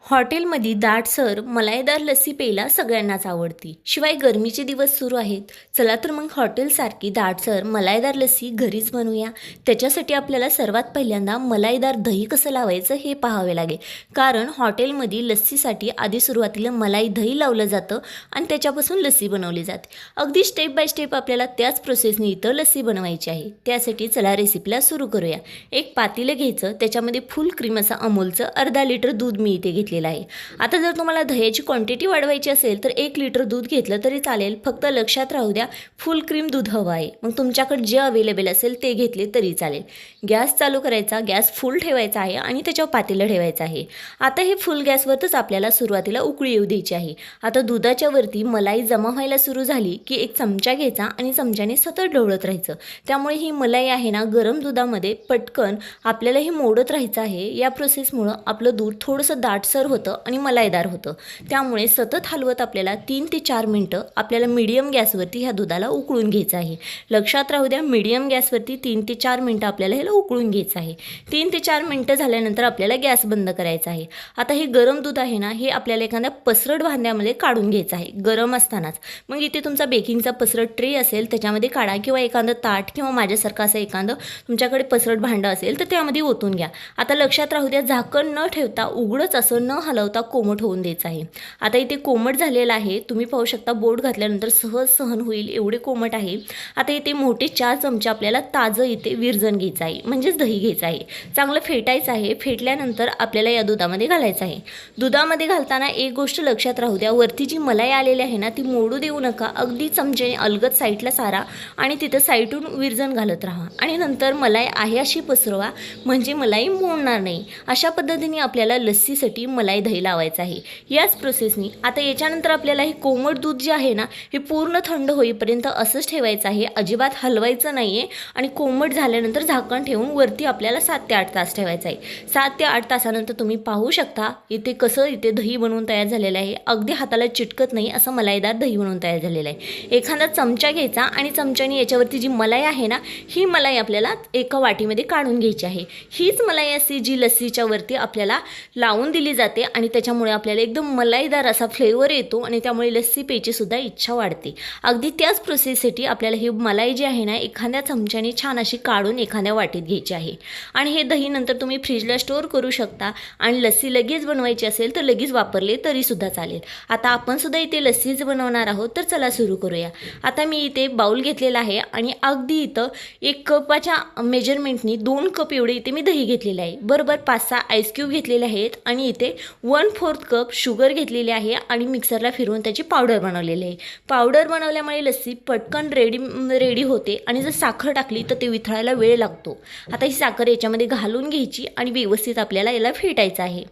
हॉटेलमध्ये दाटसर मलाईदार लस्सी प्यायला सगळ्यांनाच आवडती. शिवाय गरमीचे दिवस सुरू आहेत. चला तर मग हॉटेलसारखी दाटसर मलाईदार लस्सी घरीच बनवूया. त्याच्यासाठी आपल्याला सर्वात पहिल्यांदा मलाईदार दही कसं लावायचं हे पाहावे लागेल. कारण हॉटेलमध्ये लस्सीसाठी आधी सुरुवातीला मलाई दही लावलं जातं आणि त्याच्यापासून लस्सी बनवली जाते. अगदी स्टेप बाय स्टेप आपल्याला त्याच प्रोसेसने इथं लस्सी बनवायची आहे. त्यासाठी चला रेसिपीला सुरू करूया. एक पातेलं घ्यायचं, त्याच्यामध्ये फुल क्रीम असं अमूलचं अर्धा लिटर दूध मी इथे घेतलेलं आहे. आता जर तुम्हाला दह्याची क्वांटिटी वाढवायची असेल तर 1 लिटर दूध घेतलं तरी चालेल. फक्त लक्षात राहू द्या फुल क्रीम दूध हवं आहे. मग तुमच्याकडे जे अवेलेबल असेल ते घेतले तरी चालेल. गॅस चालू करायचा, गॅस फुल ठेवायचा आहे आणि त्याच्यावर पातेलं ठेवायचं आहे. आता हे फुल गॅसवरच आपल्याला सुरुवातीला उकळी येऊ द्यायची आहे. आता दुधाच्या वरती मलाई जमा व्हायला सुरू झाली की एक चमचा घ्यायचा आणि चमच्याने सतत ढवळत राहायचं. त्यामुळे ही मलाई आहे ना गरम दुधामध्ये पटकन आपल्याला हे मोडत राहायचं आहे. या प्रोसेसमुळं आपलं दूध थोडंसं दाटसर होतं आणि मलाईदार होतं. त्यामुळे सतत हलवत आपल्याला 3 ते 4 मिनटं आपल्याला मीडियम गॅसवरती ह्या दुधाला उकळून घ्यायचं आहे. लक्षात राहू द्या मीडियम गॅसवरती 3 ते 4 मिनटं आपल्याला ह्याला उकळून घ्यायचं आहे. 3 ते 4 मिनटं झाल्यानंतर आपल्याला गॅस बंद करायचा आहे. आता हे गरम दूध आहे ना हे आपल्याला एखाद्या पसरट भांड्यामध्ये काढून घ्यायचं आहे गरम असतानाच. मग इथे तुमचा बेकिंगचा पसरट ट्रे असेल त्याच्यामध्ये काढा किंवा एखादं ताट किंवा माझ्यासारखं असं एखादं तुमच्याकडे पसरट भांडं असेल तर त्यामध्ये ओतून घ्या. आता लक्षात राहू द्या झाकण न ठेवता उघडच असं न हलवता कोमट होऊन द्यायचं आहे. आता इथे कोमट झालेलं आहे. तुम्ही पाहू शकता बोट घातल्यानंतर सहज सहन होईल एवढे कोमट आहे. आता इथे मोठे 4 चमचे आपल्याला ताजं इथे विरजण घ्यायचं आहे म्हणजेच दही घ्यायचं आहे. चांगलं फेटायचं आहे. फेटल्यानंतर आपल्याला या दुधामध्ये घालायचं आहे. दुधामध्ये घालताना एक गोष्ट लक्षात राहू द्या वरती जी मलाई आलेली आहे ना ती मोडू देऊ नका. अगदी चमच्याने अलगद साईडला सारा आणि तिथं साईडून विरजण घालत राहा आणि नंतर मलाई आहे अशी पसरवा म्हणजे मलाई मोडणार नाही. अशा पद्धतीने आपल्याला लस्सीसाठी मलाई दही लावायचं आहे. याच प्रोसेसनी आता याच्यानंतर आपल्याला हे कोमट दूध जे आहे ना हे पूर्ण थंड होईपर्यंत असंच ठेवायचं आहे. अजिबात हलवायचं नाही आहे आणि कोमट झाल्यानंतर झाकण ठेवून वरती आपल्याला 7 ते 8 तास ठेवायचं आहे. 7 ते 8 तासानंतर तुम्ही पाहू शकता इथे कसं इथे दही बनवून तयार झालेलं आहे. अगदी हाताला चिटकत नाही असं मलाईदार दही बनवून तयार झालेलं आहे. एखादा चमचा घ्यायचा आणि चमच्याने याच्यावरती जी मलाई आहे ना ही मलाई आपल्याला एका वाटीमध्ये काढून घ्यायची आहे. हीच मलाई अशी जी लस्सीच्या वरती आपल्याला लावून दिली जाते आणि त्याच्यामुळे आपल्याला एकदम मलाईदार असा फ्लेवर येतो आणि त्यामुळे लस्सी प्यायची सुद्धा इच्छा वाढते. अगदी त्याच प्रोसेससाठी आपल्याला ही मलाई जी आहे ना एखाद्या चमच्याने छान अशी काढून एखाद्या वाटीत घ्यायची आहे. आणि हे दही नंतर तुम्ही फ्रीजला स्टोअर करू शकता आणि लस्सी लगेच बनवायची असेल तर लगेच वापरले तरी सुद्धा चालेल. आता आपण सुद्धा इथे लस्सीच बनवणार आहोत तर चला सुरू करूया. आता मी इथे बाउल घेतलेला आहे आणि अगदी इथं 1 कपाच्या मेजरमेंटनी 2 कप एवढे इथे मी दही घेतलेले आहे. बरोबर 5-6 आईस क्यूब घेतलेले आहेत आणि इथे 1/4 कप शुगर घेतलेली आहे आणि मिक्सरला फिरवून त्याची पावडर बनवलेली आहे. पावडर बनवल्यामुळे लस्सी पटकन रेडी होते आणि जर साखर टाकली तर ते विथळायला वेळ लागतो. आता ही साखर याच्यामध्ये घालून घ्यायची आणि व्यवस्थित आपल्याला याला फेटायचं आहे.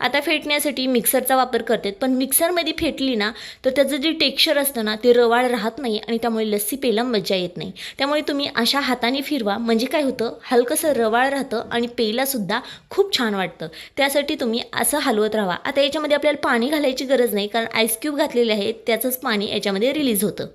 आता फेटण्यासाठी मिक्सरचा वापर करतात पण मिक्सरमध्ये फेटली ना तर त्याचं जे टेक्स्चर असतं ना ते रवाळ राहत नाही आणि त्यामुळे लस्सी प्यायला मजा येत नाही. त्यामुळे तुम्ही अशा हाताने फिरवा म्हणजे काय होतं हलकंसं रवाळ राहतं आणि प्यायलासुद्धा खूप छान वाटतं. त्यासाठी तुम्ही असं हलवत राहा. आता याच्यामध्ये आपल्याला पाणी घालायची गरज नाही कारण आईस क्यूब घातलेले आहेत त्याचंच पाणी याच्यामध्ये रिलीज होतं.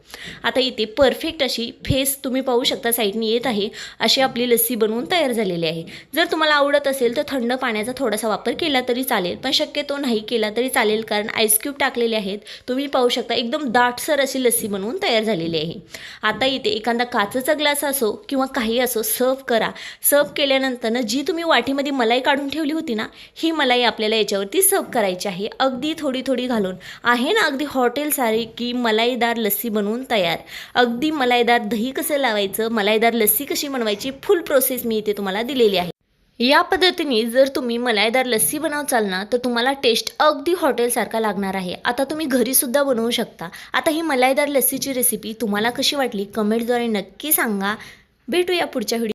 आता इथे परफेक्ट अशी फेस तुम्ही पाहू शकता साईडनी येत आहे. अशी आपली लस्सी बनवून तयार झालेली आहे. जर तुम्हाला आवडत असेल तर थंड पाण्याचा थोडासा वापर केला तरी चालेल पण शक्यतो नाही केला तरी चालेल कारण आईस क्यूब टाकलेले आहेत. तुम्ही पाहू शकता एकदम दाटसर अशी लस्सी बनवून तयार झालेली आहे. आता इथे एखादा काचेचा ग्लास असो किंवा काही असो सर्व करा. सर्व केल्यानंतर जी तुम्ही वाटीमध्ये मलाई काढून ठेवली होती ना ही मलाई आपल्याला याच्यावरती सर्व करायची आहे. अगदी थोडी थोडी घालून आहे ना अगदी हॉटेलसारखी मलाईदार लस्सी बनवून तयार. अगदी मलाईदार दही कसं लावायचं मलाईदार लस्सी कशी बनवायची फुल प्रोसेस मी इथे तुम्हाला दिलेली आहे. या पद्धतीने जर तुम्ही मलाईदार लस्सी बनवचाल ना तर तुम्हाला टेस्ट अगदी हॉटेलसारखा लागणार आहे. आता तुम्ही घरीसुद्धा बनवू शकता. आता ही मलाईदार लस्सीची रेसिपी तुम्हाला कशी वाटली कमेंटद्वारे नक्की सांगा. भेटूया पुढच्या व्हिडिओ.